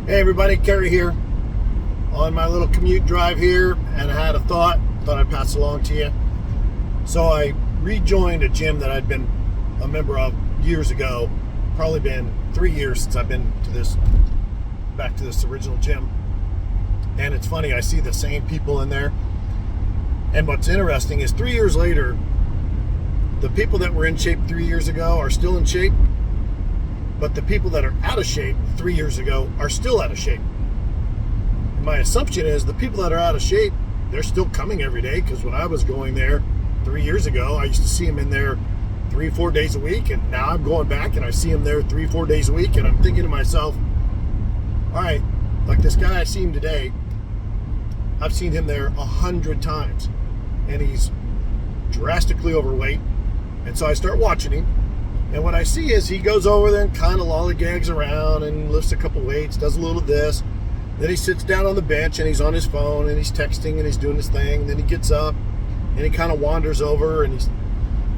Hey everybody, Kerry here on my little commute drive here, and I had a thought I'd pass along to you. So I rejoined a gym that I'd been a member of years ago. Probably been 3 years since I've been back to this original gym. And it's funny, I see the same people in there. And what's interesting is 3 years later, the people that were in shape 3 years ago are still in shape. But the people that are out of shape 3 years ago are still out of shape. And my assumption is the people that are out of shape, they're still coming every day, because when I was going there 3 years ago, I used to see them in there 3-4 days a week, and now I'm going back and I see them there 3-4 days a week, and I'm thinking to myself, all right, like this guy I see him today, I've seen him there 100 times, and he's drastically overweight. And so I start watching him. And what I see is he goes over there and kind of lollygags around and lifts a couple weights, does a little of this. Then he sits down on the bench and he's on his phone and he's texting and he's doing his thing. And then he gets up and he kind of wanders over and he's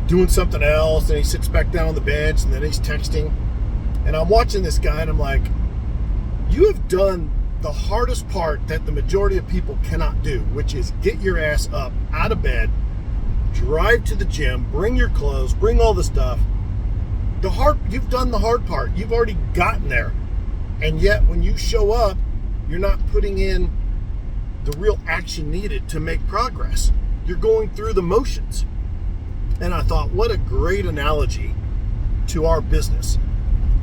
doing something else. And he sits back down on the bench and then he's texting. And I'm watching this guy and I'm like, you have done the hardest part that the majority of people cannot do, which is get your ass up out of bed, drive to the gym, bring your clothes, bring all the stuff. You've done the hard part. You've already gotten there. And yet when you show up, you're not putting in the real action needed to make progress. You're going through the motions. And I thought, what a great analogy to our business.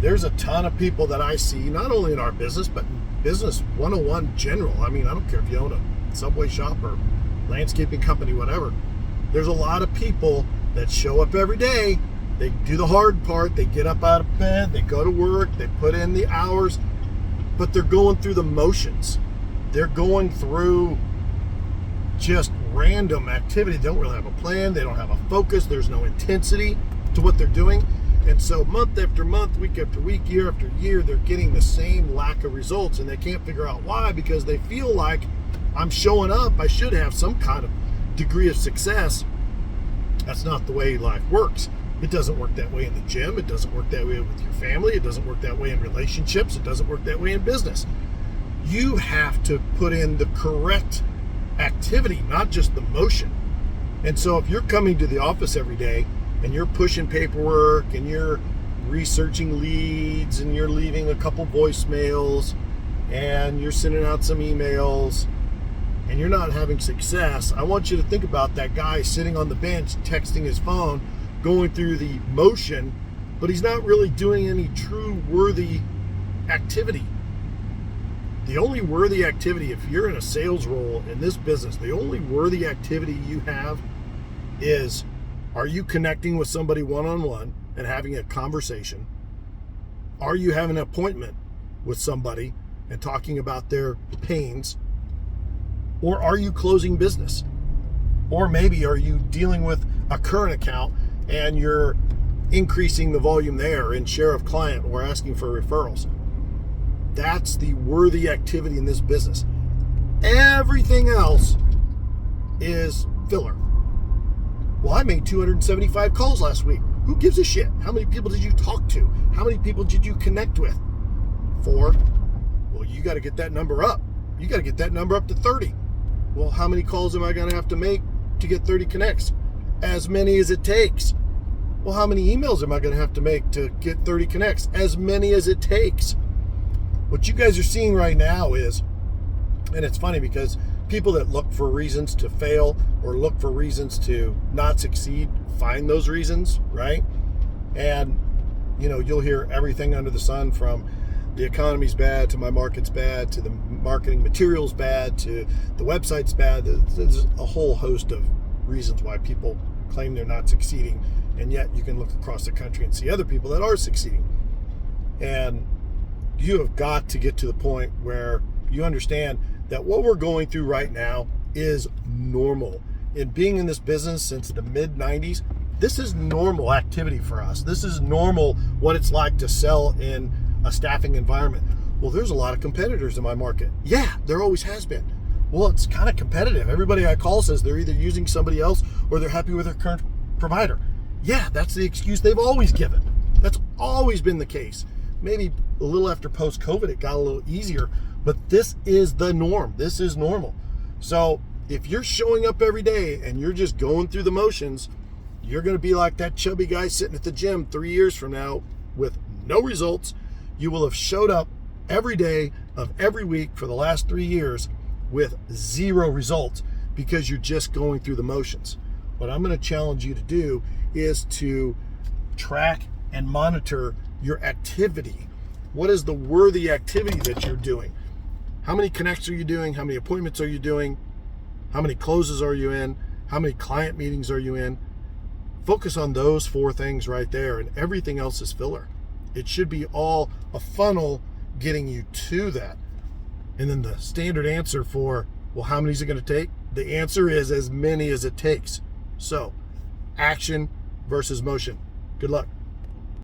There's a ton of people that I see, not only in our business, but in business 101 general. I mean, I don't care if you own a Subway shop or landscaping company, whatever. There's a lot of people that show up every day. They do the hard part. They get up out of bed. They go to work. They put in the hours. But they're going through the motions. They're going through just random activity. They don't really have a plan. They don't have a focus. There's no intensity to what they're doing. And so month after month, week after week, year after year, they're getting the same lack of results. And they can't figure out why, because they feel like, I'm showing up. I should have some kind of degree of success. That's not the way life works. It doesn't work that way in the gym. It doesn't work that way with your family. It doesn't work that way in relationships. It doesn't work that way in business. You have to put in the correct activity, not just the motion. And so if you're coming to the office every day and you're pushing paperwork and you're researching leads and you're leaving a couple voicemails and you're sending out some emails and you're not having success, I want you to think about that guy sitting on the bench texting his phone, going through the motion, but he's not really doing any true worthy activity. The only worthy activity, if you're in a sales role in this business, the only worthy activity you have is, are you connecting with somebody one-on-one and having a conversation? Are you having an appointment with somebody and talking about their pains? Or are you closing business? Or maybe are you dealing with a current account and you're increasing the volume there in share of client or asking for referrals? That's the worthy activity in this business. Everything else is filler. Well, I made 275 calls last week. Who gives a shit? How many people did you talk to? How many people did you connect with? 4. Well, you got to get that number up. You got to get that number up to 30. Well, how many calls am I going to have to make to get 30 connects? As many as it takes. Well, how many emails am I going to have to make to get 30 connects? As many as it takes. What you guys are seeing right now is, and it's funny because people that look for reasons to fail or look for reasons to not succeed find those reasons, right? And, you'll hear everything under the sun, from the economy's bad to my market's bad to the marketing material's bad to the website's bad. There's a whole host of reasons why people claim they're not succeeding, and yet you can look across the country and see other people that are succeeding. And you have got to get to the point where you understand that what we're going through right now is normal. In being in this business since the mid-90s, this is normal activity for us. This is normal what it's like to sell in a staffing environment. Well, there's a lot of competitors in my market. Yeah, there always has been. Well, it's kind of competitive. Everybody I call says they're either using somebody else or they're happy with their current provider. Yeah, that's the excuse they've always given. That's always been the case. Maybe a little after post-COVID, it got a little easier, but this is the norm. This is normal. So if you're showing up every day and you're just going through the motions, you're going to be like that chubby guy sitting at the gym 3 years from now with no results. You will have showed up every day of every week for the last 3 years with zero results because you're just going through the motions. What I'm going to challenge you to do is to track and monitor your activity. What is the worthy activity that you're doing? How many connects are you doing? How many appointments are you doing? How many closes are you in? How many client meetings are you in? Focus on those 4 things right there, and everything else is filler. It should be all a funnel getting you to that. And then the standard answer for, well, how many is it going to take? The answer is as many as it takes. So, action versus motion. Good luck.